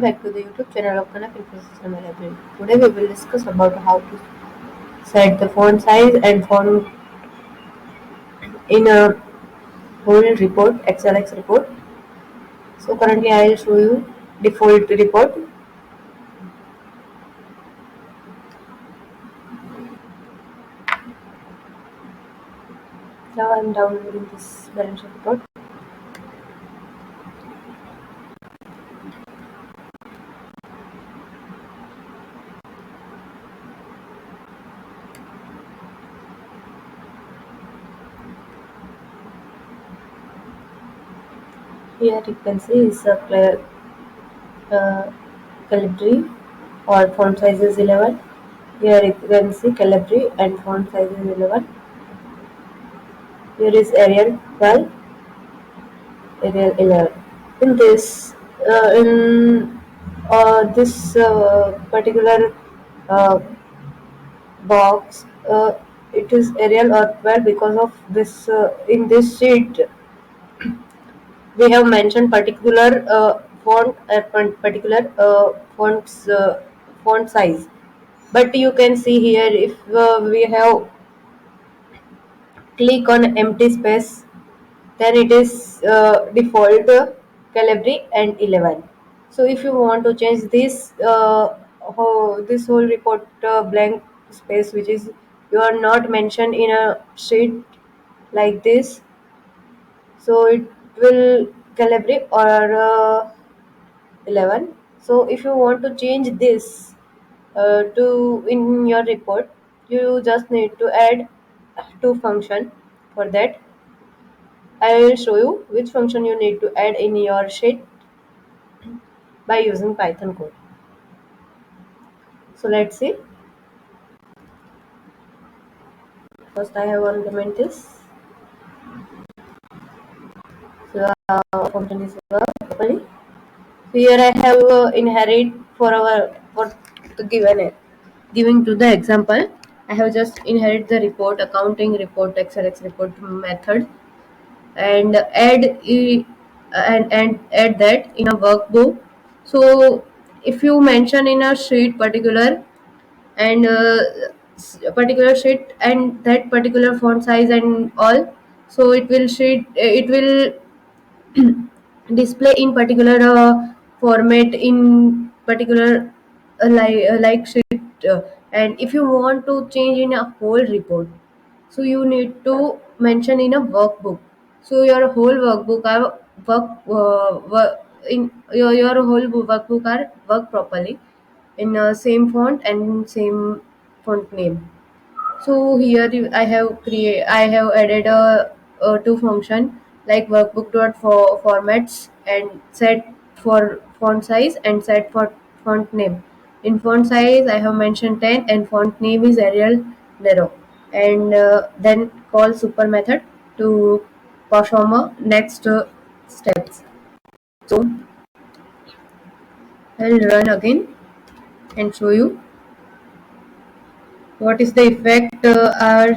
back to the YouTube channel of Kanav Infosys Library. Today we will discuss about how to set the font size and font in a whole report, XLX report. So currently I will show you default report. Now I am downloading this balance sheet report. Here you can see is a Calibri or font size is 11. Here you can see Calibri and font size is 11. Here is Arial 12, Arial 11. In this particular uh, box, it is Arial or 12 because of this. In this sheet, we have mentioned particular font or particular font size. But you can see here if we have click on empty space, then it is default Calibri and 11. So if you want to change this whole report blank space, which is you are not mentioned in a sheet like this, so it will Calibri or 11. So if you want to change this to in your report, you just need to add two function. For that I will show you which function you need to add in your sheet by using Python code. So let's see. First I have one comment this. So function is properly. So here I have inherit for the giving to the example. I have just inherit the report, accounting report, XLX report method, and and add that in a workbook. So if you mention in a sheet particular and particular sheet and that particular font size and all, so it will display in particular format in particular like sheet, and if you want to change in a whole report, so you need to mention in a workbook. So your whole workbook are in your whole workbook are work properly in same font and same font name. So here I have added a two function like workbook dot for formats and set for font size and set for font name. In font size I have mentioned 10 and font name is Arial narrow, and then call super method to perform a next steps. So I'll run again and show you what is the effect our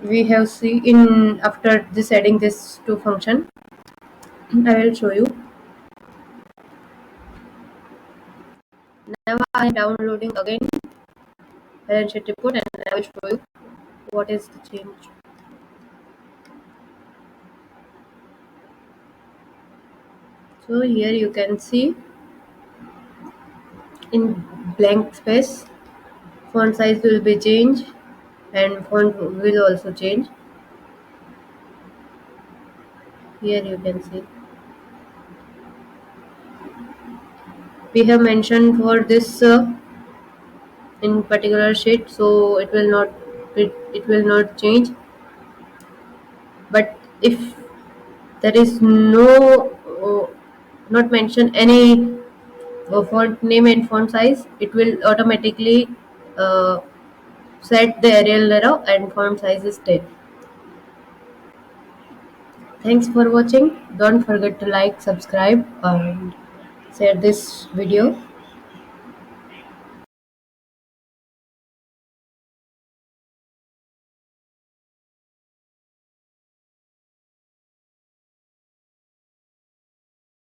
we have see in after this adding this to function. I will show you. Now I am downloading again balance sheet report and I will show you what is the change. So here you can see in blank space font size will be changed and font will also change. Here you can see we have mentioned for this in particular sheet, so it will not change. But if there is not mention any font name and font size, it will automatically uh, set the Arial narrow and font size is 10. Thanks for watching. Don't forget to like, subscribe and share this video.